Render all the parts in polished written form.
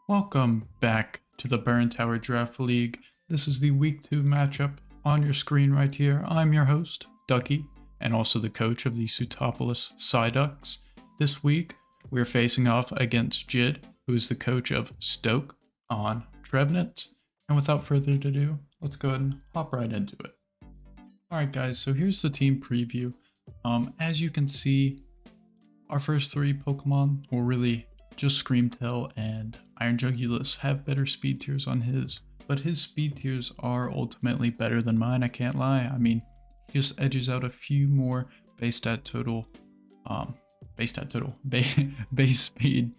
Welcome back to the Burn Tower Draft League. This is the Week 2 matchup on your screen right here. I'm your host, Ducky, and also the coach of the Sutopolis Psyducks. This week, we're facing off against Jid, who is the coach of Stoke on Trevenant. And without further ado, let's go ahead and hop right into it. Alright guys, so here's the team preview. As you can see, our first three Pokemon will really just Screamtail and Iron Jugulus have better speed tiers on his, but his speed tiers are ultimately better than mine, I can't lie. I mean, he just edges out a few more base total, base speed,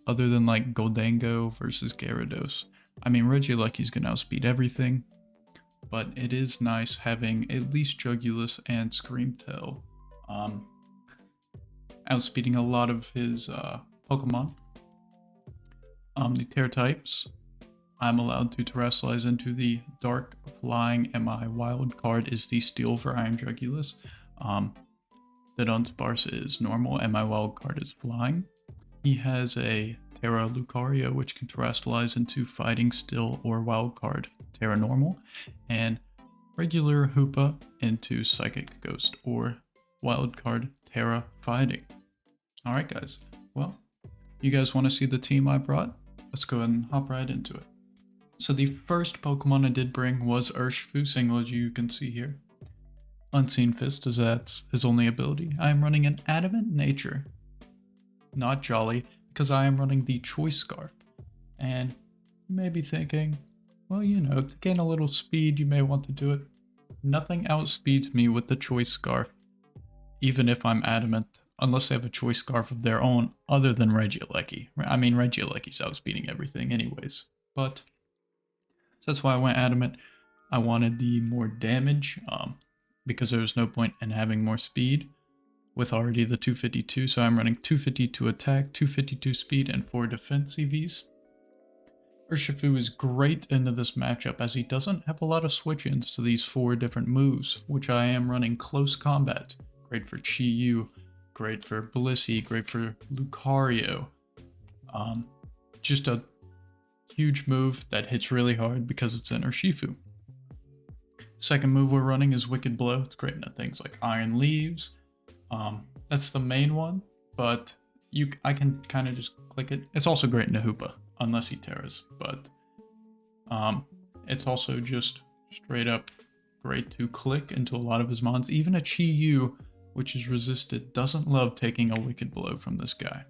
other than like Goldengo versus Gyarados. I mean, Regieleku's gonna outspeed everything, but it is nice having at least Jugulus and Screamtail outspeeding a lot of his Pokemon. The Terra types, I'm allowed to Terrestrialize into the Dark Flying, and my wild card is the Steel for Iron Jugulus. The Dunsparce is normal, and my wild card is Flying. He has a Terra Lucario, which can Terrestrialize into Fighting, Steel, or wild card Terra Normal, and regular Hoopa into Psychic Ghost or wild card Terra Fighting. Alright guys, well, you guys want to see the team I brought? Let's go ahead and hop right into it. So the first Pokemon I did bring was Urshifu, single as you can see here. Unseen Fist, as that's his only ability. I am running an Adamant Nature, not Jolly, because I am running the Choice Scarf. And you may be thinking, well, you know, to gain a little speed, you may want to do it. Nothing outspeeds me with the Choice Scarf, even if I'm Adamant, unless they have a Choice Scarf of their own other than Regieleki. I mean, Regieleki's outspeeding everything anyways. But, so that's why I went Adamant. I wanted the more damage, because there was no point in having more speed with already the 252. So I'm running 252 attack, 252 speed, and 4 defense CVs. Urshifu is great into this matchup as he doesn't have a lot of switch-ins to these 4 different moves, which I am running Close Combat. Great for Chi-Yu, great for Blissey, great for Lucario. Just a huge move that hits really hard because it's in Urshifu. Second move we're running is Wicked Blow. It's great into things like Iron Leaves. That's the main one, but I can kind of just click it. It's also great into Hoopa, unless he Terras, but it's also just straight up great to click into a lot of his mons. Even a Chi-Yu, which is resisted, doesn't love taking a Wicked Blow from this guy.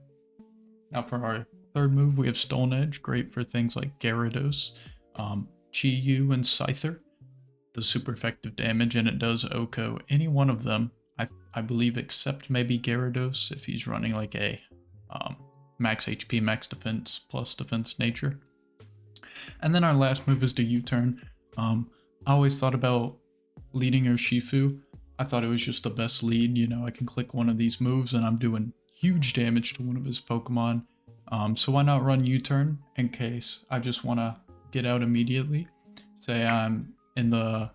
Now for our third move, we have Stone Edge, great for things like Gyarados, Chi-Yu, and Scyther. Does super effective damage, and it does Oko any one of them, I believe, except maybe Gyarados if he's running like a max HP, max defense, plus defense nature. And then our last move is the U-turn. I always thought about leading Urshifu. I thought it was just the best lead. You know, I can click one of these moves and I'm doing huge damage to one of his Pokemon. So why not run U-turn in case I just want to get out immediately? Say I'm in the...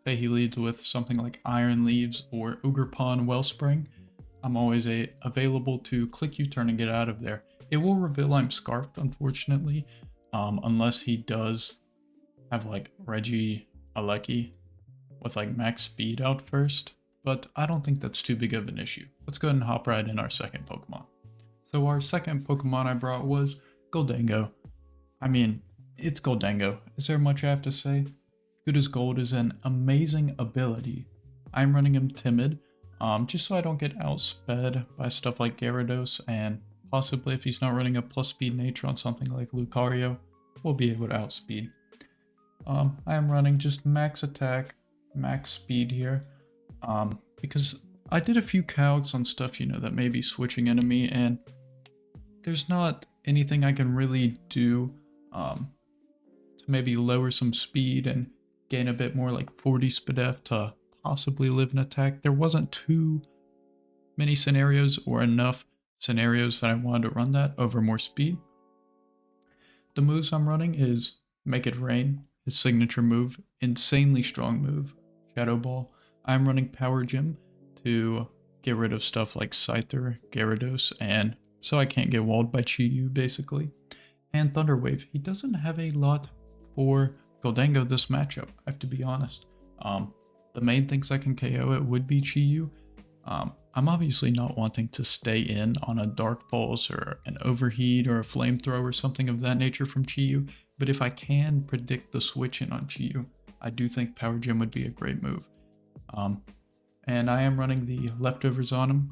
Say he leads with something like Iron Leaves or Ogerpon Wellspring. I'm always available to click U-turn and get out of there. It will reveal I'm Scarfed, unfortunately, unless he does have like Regieleki with like max speed out first, but I don't think that's too big of an issue. Let's go ahead and hop right in our second Pokemon. So our second Pokemon I brought was Gholdengo. I mean, it's Gholdengo. Is there much I have to say? Good as Gold is an amazing ability. I'm running him Timid, just so I don't get outsped by stuff like Gyarados, and possibly if he's not running a plus speed nature on something like Lucario, we'll be able to outspeed. I am running just max attack, max speed here, because I did a few calcs on stuff, you know, that may be switching into me, and there's not anything I can really do to maybe lower some speed and gain a bit more, like 40 SPDF to possibly live an attack. There wasn't too many scenarios or enough scenarios that I wanted to run that over more speed. The moves I'm running is Make It Rain, his signature move, insanely strong move, Shadow Ball. I'm running Power Gym to get rid of stuff like Scyther, Gyarados, and so I can't get walled by Chi-Yu basically. and Thunder Wave. He doesn't have a lot for Goldengo this matchup, I have to be honest. The main things I can KO it would be Chi-Yu. I'm obviously not wanting to stay in on a Dark Pulse or an Overheat or a Flamethrower or something of that nature from Chi-Yu, but if I can predict the switch in on Chi-Yu, I do think Power Gym would be a great move. And I am running the leftovers on him.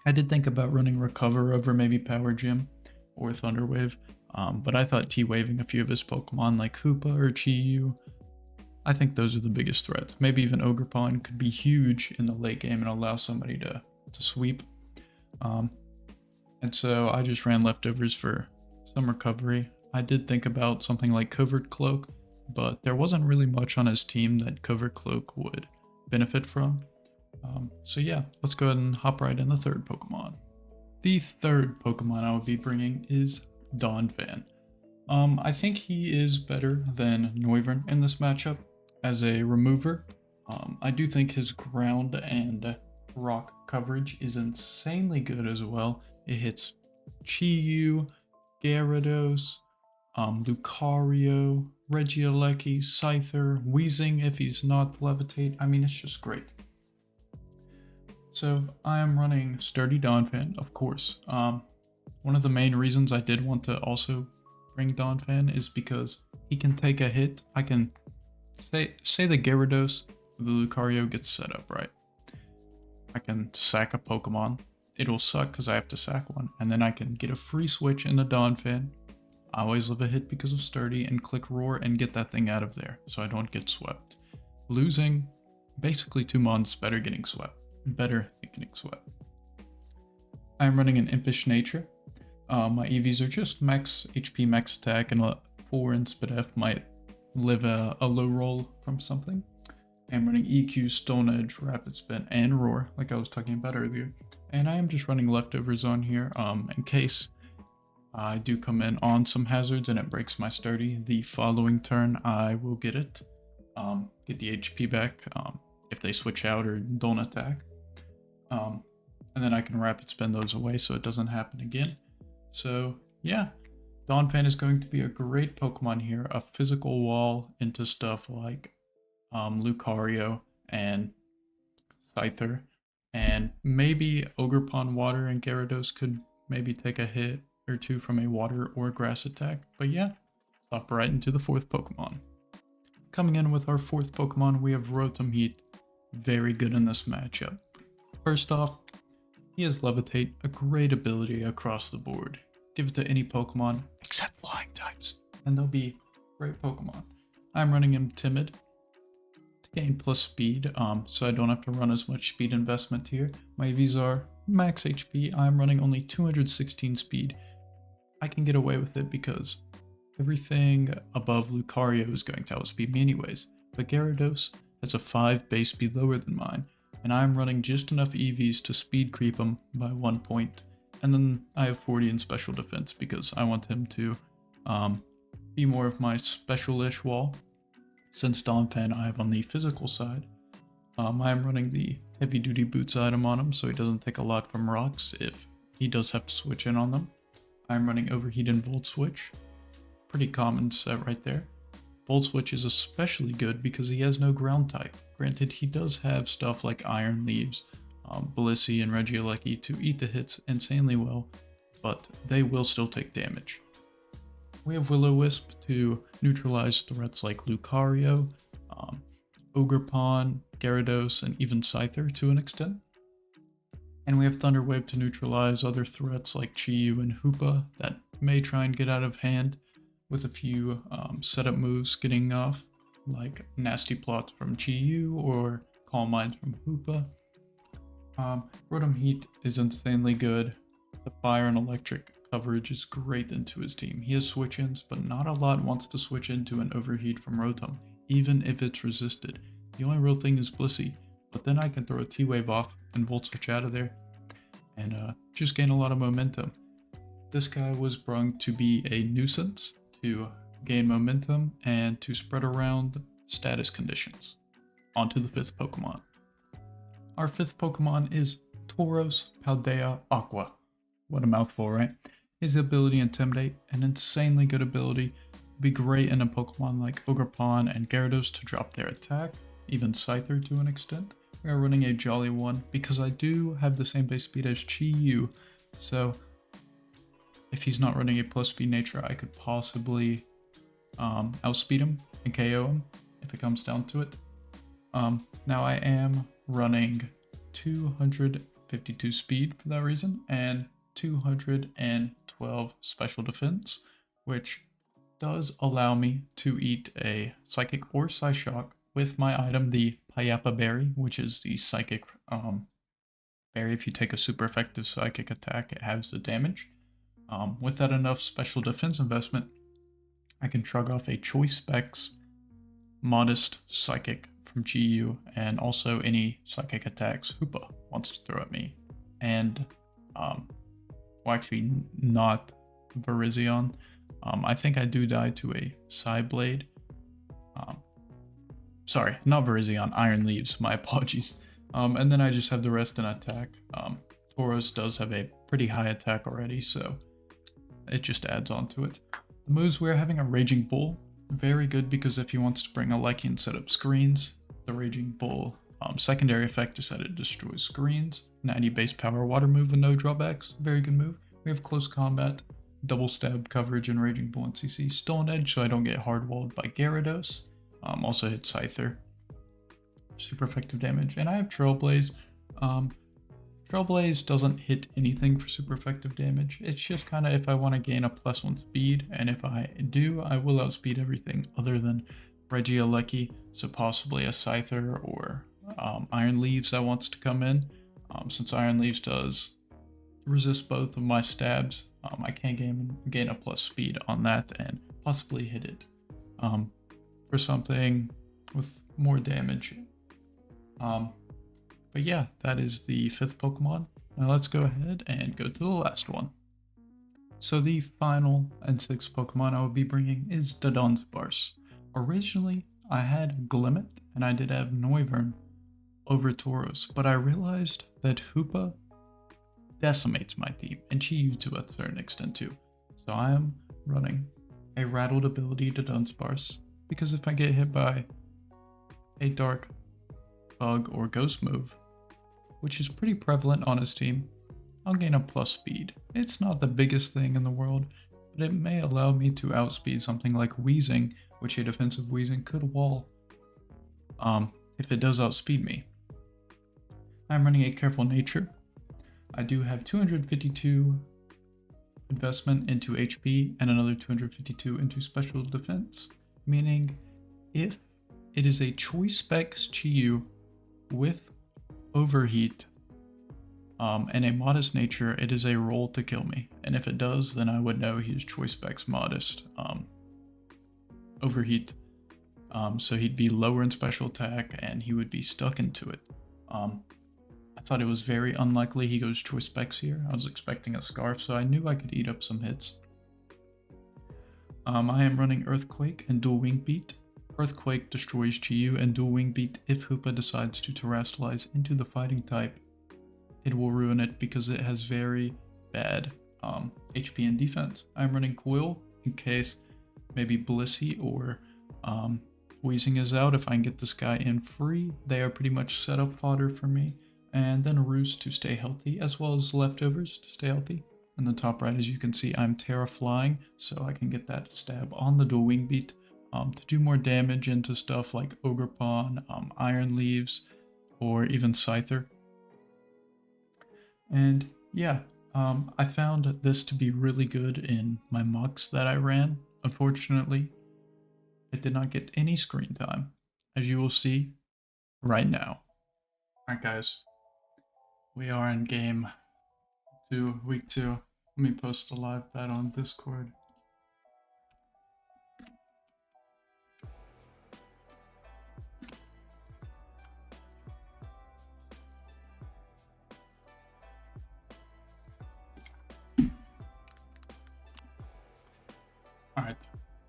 I did think about running Recover over maybe Power Gym or Thunder Wave, but I thought T-Waving a few of his Pokemon like Hoopa or Chi-Yu, I think those are the biggest threats. Maybe even Ogerpon could be huge in the late game and allow somebody to sweep. And so I just ran leftovers for some recovery. I did think about something like Covert Cloak, but there wasn't really much on his team that Covert Cloak would benefit from. So yeah, let's go ahead and hop right in the third Pokemon. The third Pokemon I will be bringing is Donphan. I think he is better than Noivern in this matchup as a remover. I do think his ground and rock coverage is insanely good as well. It hits Chi-Yu, Gyarados, Lucario, Regieleki, Scyther, Weezing if he's not Levitate. I mean, it's just great. So I am running Sturdy Donphan, of course. One of the main reasons I did want to also bring Donphan is because he can take a hit. I can say the Gyarados or the Lucario gets set up right. I can sack a Pokemon. It'll suck because I have to sack one, and then I can get a free switch in the Donphan. I always love a hit because of Sturdy, and click Roar and get that thing out of there so I don't get swept. Losing basically 2 months better than getting swept. I'm running an Impish Nature. My EVs are just max HP, max attack, and a 4 in Spidef might live a low roll from something. I'm running EQ, Stone Edge, Rapid Spin, and Roar, like I was talking about earlier. And I am just running leftovers on here in case I do come in on some hazards and it breaks my Sturdy. The following turn, I will get it, get the HP back if they switch out or don't attack. And then I can Rapid Spin those away so it doesn't happen again. So yeah, Donphan is going to be a great Pokemon here, a physical wall into stuff like Lucario and Scyther, and maybe Ogerpon Water and Gyarados could maybe take a hit or two from a water or grass attack. But yeah, hop right into the fourth Pokemon. Coming in with our fourth Pokemon, we have Rotom Heat, very good in this matchup. First off, he has Levitate, a great ability across the board. Give it to any Pokemon except flying types, and they'll be great Pokemon. I'm running him Timid to gain plus speed, so I don't have to run as much speed investment here. My EVs are max HP. I'm running only 216 speed. I can get away with it because everything above Lucario is going to outspeed me anyways, but Gyarados has a 5 base speed lower than mine, and I'm running just enough EVs to speed creep him by 1 point, and then I have 40 in special defense because I want him to be more of my special-ish wall. Since Donphan I have on the physical side, I'm running the heavy-duty boots item on him so he doesn't take a lot from rocks if he does have to switch in on them. I'm running Overheat and Volt Switch, pretty common set right there. Volt Switch is especially good because he has no ground type. Granted, he does have stuff like Iron Leaves, Blissey, and Regieleki to eat the hits insanely well, but they will still take damage. We have Will-O-Wisp to neutralize threats like Lucario, Ogerpon, Gyarados, and even Scyther to an extent. And we have Thunder Wave to neutralize other threats like Chi-Yu and Hoopa that may try and get out of hand, with a few setup moves getting off, like Nasty Plots from Chi-Yu or Calm Minds from Hoopa. Rotom Heat is insanely good. The fire and electric coverage is great into his team. He has switch-ins, but not a lot wants to switch into an Overheat from Rotom, even if it's resisted. The only real thing is Blissey, but then I can throw a T-Wave off and Volt Switch out of there, and just gain a lot of momentum. This guy was brung to be a nuisance, to gain momentum, and to spread around status conditions. On to the fifth Pokemon. Our fifth Pokemon is Tauros Paldea Aqua. What a mouthful, right? His ability Intimidate, an insanely good ability, would be great in a Pokemon like Ogerpon and Gyarados to drop their attack, even Scyther to an extent. We are running a Jolly one because I do have the same base speed as Chi-Yu, so if he's not running a plus speed nature, I could possibly outspeed him and KO him if it comes down to it. Now I am running 252 speed for that reason and 212 special defense, which does allow me to eat a Psychic or Psyshock with my item, the Payapa Berry, which is the Psychic berry. If you take a super effective Psychic attack, it halves the damage. With that enough special defense investment, I can shrug off a Choice Specs modest Psychic from GU and also any Psychic attacks Hoopa wants to throw at me. And, well, actually not Virizion. I think I do die to a Psyblade. Sorry, not Virizion, Iron Leaves, my apologies. And then I just have the rest in attack. Tauros does have a pretty high attack already, so it just adds on to it. The moves, we're having a Raging Bull. Very good because if he wants to bring a Lecky and set up screens, the Raging Bull secondary effect is that it destroys screens. 90 base power water move with no drawbacks. Very good move. We have Close Combat, Double Stab coverage in Raging Bull and CC. Stolen Edge so I don't get hard-walled by Gyarados. Also hit Scyther. Super effective damage. And I have Trailblaze. Trailblaze doesn't hit anything for super effective damage. It's just kind of if I want to gain a +1 speed, and if I do, I will outspeed everything other than Regieleki, so possibly a Scyther or Iron Leaves that wants to come in. Since Iron Leaves does resist both of my stabs, I can gain a plus speed on that and possibly hit it for something with more damage. But yeah, that is the 5th Pokemon. Now let's go ahead and go to the last one. So the final and 6th Pokemon I will be bringing is the Dunsparce. Originally, I had Glimmet and I did have Noivern over Tauros, but I realized that Hoopa decimates my team and Chi-Yu to a certain extent too. So I am running a Rattled ability to Dunsparce because if I get hit by a Dark, Bug, or Ghost move, which is pretty prevalent on his team, I'll gain a plus speed. It's not the biggest thing in the world, but it may allow me to outspeed something like Weezing, which a defensive Weezing could wall if it does outspeed me. I'm running a Careful Nature. I do have 252 investment into HP and another 252 into special defense, meaning if it is a Choice Specs Chi-Yu with Overheat and a Modest Nature, it is a roll to kill me. And if it does, then I would know he's Choice Specs Modest Overheat. So he'd be lower in special attack and he would be stuck into it. I thought it was very unlikely he goes Choice Specs here. I was expecting a Scarf, so I knew I could eat up some hits. I am running Earthquake and Dual Wing Beat. Earthquake destroys Chi-Yu and Dual Wing Beat if Hoopa decides to Terastallize into the fighting type. It will ruin it because it has very bad HP and defense. I'm running Coil in case maybe Blissey or Weezing is out. If I can get this guy in free, they are pretty much setup fodder for me. And then Roost to stay healthy, as well as Leftovers to stay healthy. In the top right, as you can see, I'm Terra Flying, so I can get that stab on the Dual Wing Beat to do more damage into stuff like Ogerpon, Iron Leaves, or even Scyther. And yeah, I found this to be really good in my mucks that I ran. Unfortunately, it did not get any screen time, as you will see right now. Alright guys, we are in game 2, week 2. Let me post the live bet on Discord. Alright,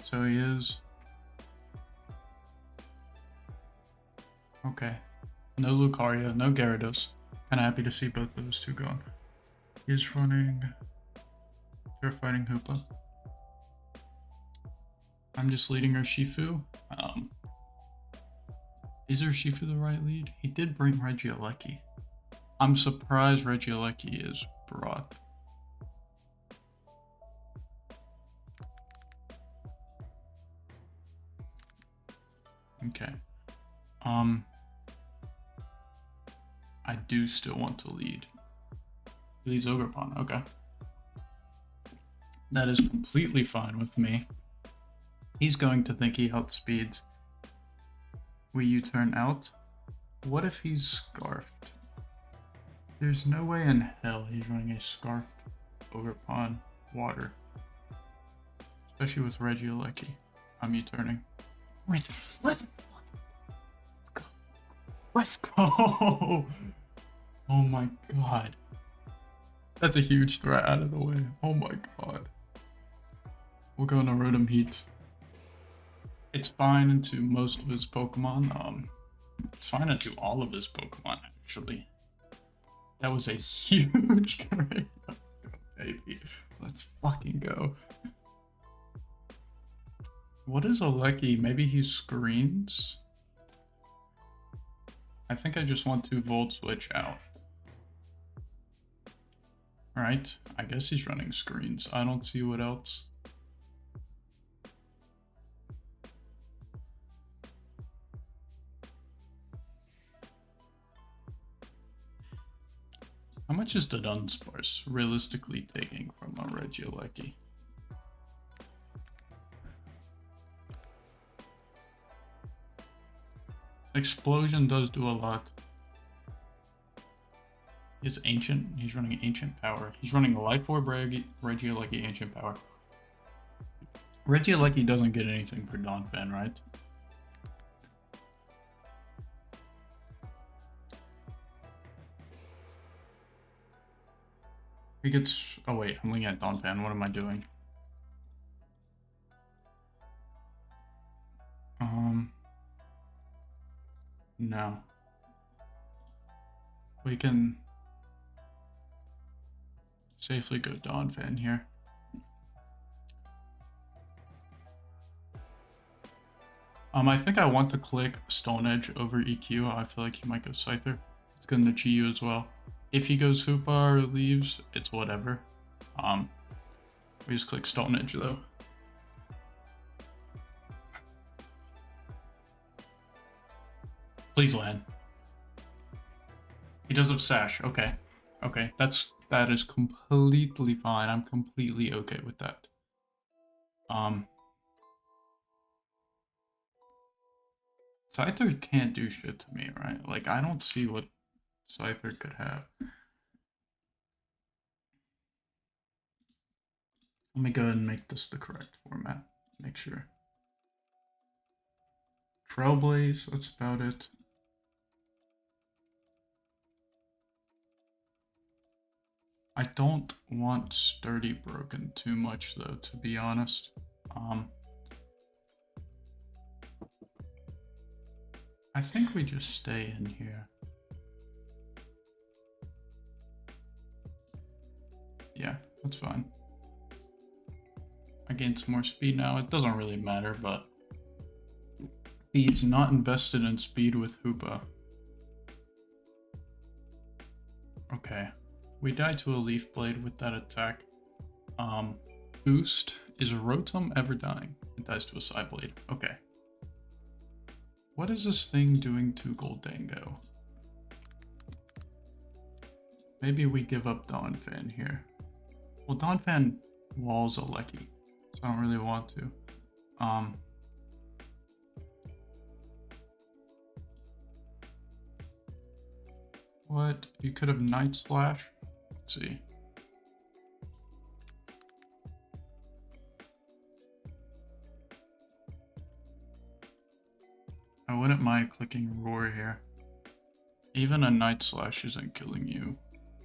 so he is... Okay, no Lucario, no Gyarados. Kinda happy to see both those two gone. He's running You're fighting Hoopa. I'm just leading Urshifu. Is Urshifu the right lead? He did bring Regieleki. I'm surprised Regieleki is brought. Okay. I do still want to lead. Leads Ogerpon, okay. That is completely fine with me. He's going to think he outspeeds. We U-turn out. What if he's scarfed? There's no way in hell he's running a scarfed Ogerpon water. Especially with Regieleki. I'm U-turning. Let's go. Let's go! Oh my god. That's a huge threat out of the way. Oh my god. We'll go into Rotom Heat. It's fine into most of his Pokemon. It's fine into all of his Pokemon, actually. That was a huge grade. Let's go, baby. Let's fucking go. What is Aleki? Maybe he screens? I think I just want to Volt Switch out. Right? I guess he's running screens. I don't see what else. How much is the Dunsparce realistically taking from a Regieleki? Explosion does do a lot. Is Ancient? He's running Ancient Power. He's running Life Orb Regieleki Ancient Power. Regieleki doesn't get anything for Donphan, right? He gets... Oh wait, I'm looking at Donphan. What am I doing? No. We can safely go Donphan here. I think I want to click Stone Edge over EQ. I feel like he might go Scyther. It's going to Chi-Yu as well. If he goes Hoopa or leaves, it's whatever. We just click Stone Edge though. Please land. He does have Sash. Okay. Okay. That is completely fine. I'm completely okay with that. Scyther can't do shit to me, right? Like, I don't see what Scyther could have. Let me go ahead and make this the correct format. Make sure. Trailblaze, that's about it. I don't want Sturdy broken too much though, to be honest. I think we just stay in here. Yeah, that's fine. I gained some more speed now. It doesn't really matter, but he's not invested in speed with Hoopa. Okay. We died to a Leaf Blade with that attack. Boost. Is a Rotom ever dying? It dies to a Psyblade. Okay. What is this thing doing to Goldengo? Maybe we give up Donphan here. Well, Donphan walls Aleki, so I don't really want to. What? You could have Night Slash? Let's see. I wouldn't mind clicking Roar here. Even a Night Slash isn't killing you,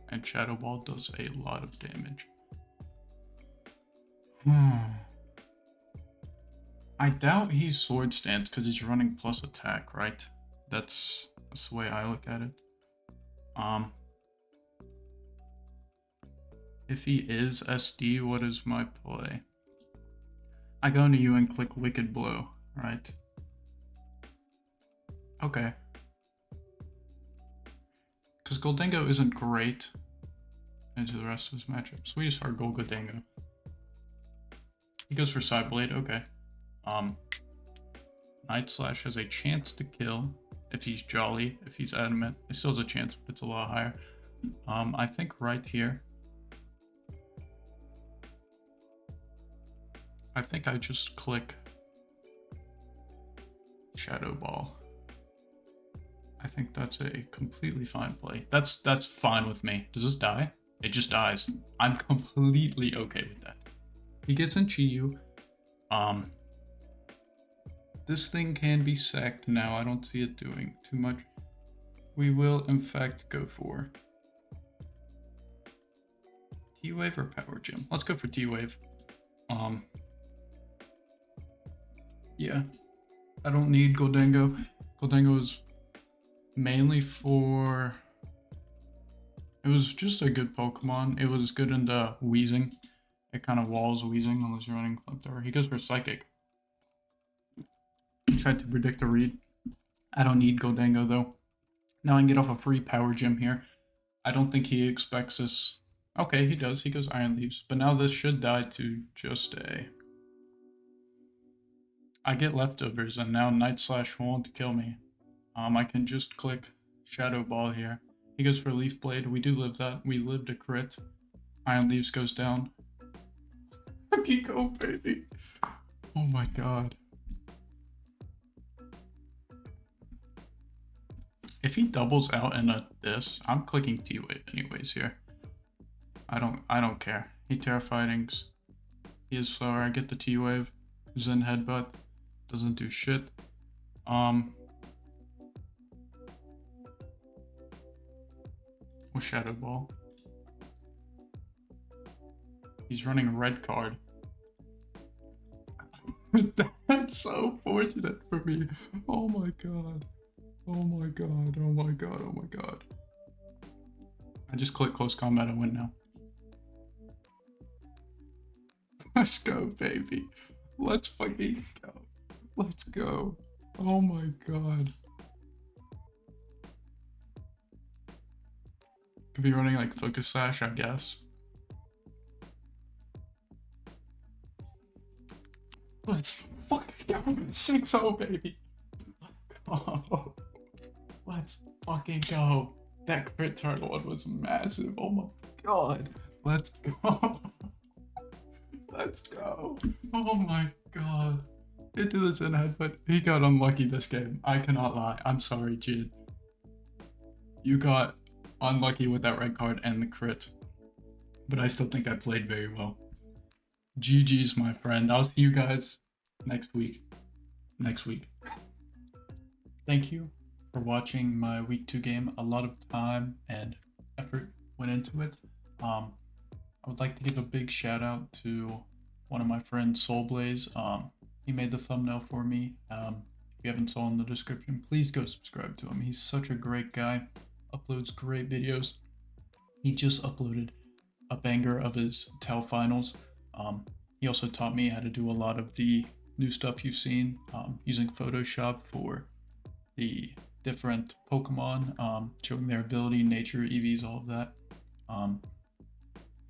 and Shadow Ball does a lot of damage. I doubt he's Sword Stance because he's running plus attack, right? That's the way I look at it. If he is SD, what is my play? I go into you and click Wicked Blow, right? Okay. Because Goldengo isn't great into the rest of his matchups. We just are Goldengo. He goes for Sideblade, okay. Night Slash has a chance to kill if he's Jolly, if he's Adamant. It still has a chance, but it's a lot higher. I think right here, I think I just click Shadow Ball. I think that's a completely fine play. That's fine with me. Does this die? It just dies. I'm completely okay with that. He gets in Chiyu. This thing can be sacked now. I don't see it doing too much. We will, in fact, go for T-Wave or Power Gem. Let's go for T-Wave. Yeah. I don't need Goldengo. Goldengo is mainly for... It was just a good Pokemon. It was good in the Wheezing. It kind of walls Wheezing unless you're running Flamethrower. He goes for Psychic. Tried to predict a read. I don't need Goldengo though. Now I can get off a free Power Gem here. I don't think he expects this. Okay, he does. He goes Iron Leaves. But now this should die to just a... I get leftovers and now Night Slash won't kill me. I can just click Shadow Ball here. He goes for Leaf Blade. We do live that. We lived a crit. Iron Leaves goes down. Go, baby. Oh my god. If he doubles out in this, I'm clicking T-Wave anyways here. I don't care. He Terrafightings. He is slower. I get the T-Wave. Zen Headbutt. Doesn't do shit. With Shadow Ball. He's running a red card. That's so fortunate for me. Oh my god. Oh my god. Oh my god. Oh my god. I just click Close Combat and win now. Let's go, baby. Let's fucking go. Let's go. Oh my god. Could be running like Focus Sash, I guess. Let's fucking go. 6-0, baby. Let's go. Let's fucking go. That crit turn one was massive. Oh my god. Let's go. Let's go. Oh my god. It did this in head, but he got unlucky this game. I cannot lie. I'm sorry, Jid. You got unlucky with that red card and the crit. But I still think I played very well. GG's, my friend. I'll see you guys next week. Thank you for watching my week 2 game. A lot of time and effort went into it. I would like to give a big shout out to one of my friends, Soulblaze. He made the thumbnail for me. If you haven't saw in the description, please go subscribe to him. He's such a great guy. Uploads great videos. He just uploaded a banger of his Tau finals. He also taught me how to do a lot of the new stuff you've seen, using Photoshop for the different Pokemon, showing their ability, nature, EVs, all of that.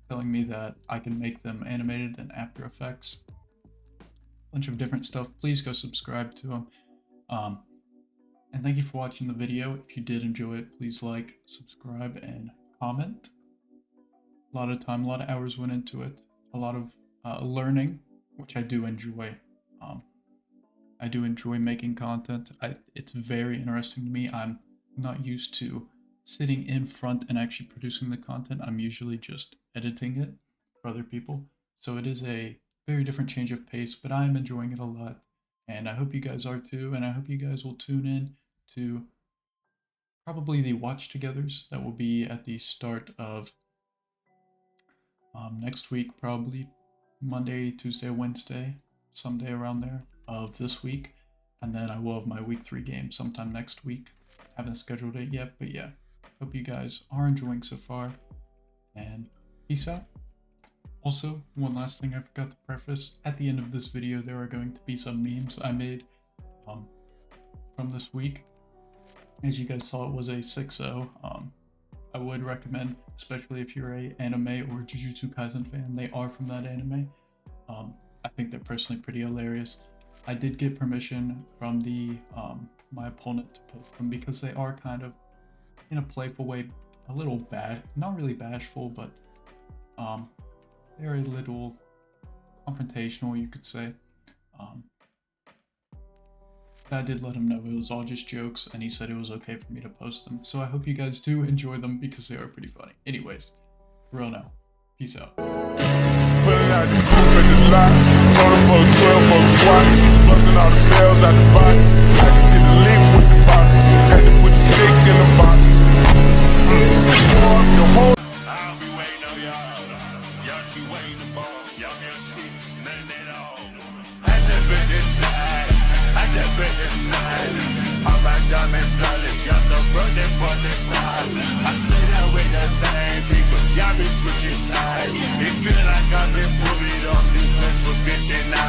Telling me that I can make them animated in After Effects. Bunch of different stuff. Please go subscribe to him. And thank you for watching the video. If you did enjoy it, please like, subscribe, and comment. A lot of time, a lot of hours went into it. A lot of learning, which I do enjoy. I do enjoy making content. It's very interesting to me. I'm not used to sitting in front and actually producing the content. I'm usually just editing it for other people. So it is a very different change of pace, but I'm enjoying it a lot. And I hope you guys are too. And I hope you guys will tune in to probably the watch togethers that will be at the start of next week, probably Monday, Tuesday, Wednesday, someday around there of this week. And then I will have my week 3 game sometime next week. Haven't scheduled it yet, but yeah. Hope you guys are enjoying so far. And peace out. Also, one last thing I forgot to preface. At the end of this video, there are going to be some memes I made from this week. As you guys saw, it was a 6-0. I would recommend, especially if you're a anime or Jujutsu Kaisen fan, they are from that anime. I think they're personally pretty hilarious. I did get permission from the my opponent to post them because they are kind of, in a playful way, a little bad, not really bashful, but they're a little confrontational, you could say. I did let him know it was all just jokes, and he said it was okay for me to post them. So I hope you guys do enjoy them because they are pretty funny. Anyways, for real now. Peace out. Pulling out the coupe in the lot, told him for 12 for the SWAT, busting all the bells out the box. I just hit the link with the box, had to put the stick in the box. Pour up your whole. I'll be waiting on y'all. Y'all be waiting to ball. Y'all can't see nothing at all. I just been this side. I just been this side. All my diamond palace, y'all so broke that boys inside. I stay there with the same people. Y'all be switching sides. It feel like I've been bullied off these friends for 59.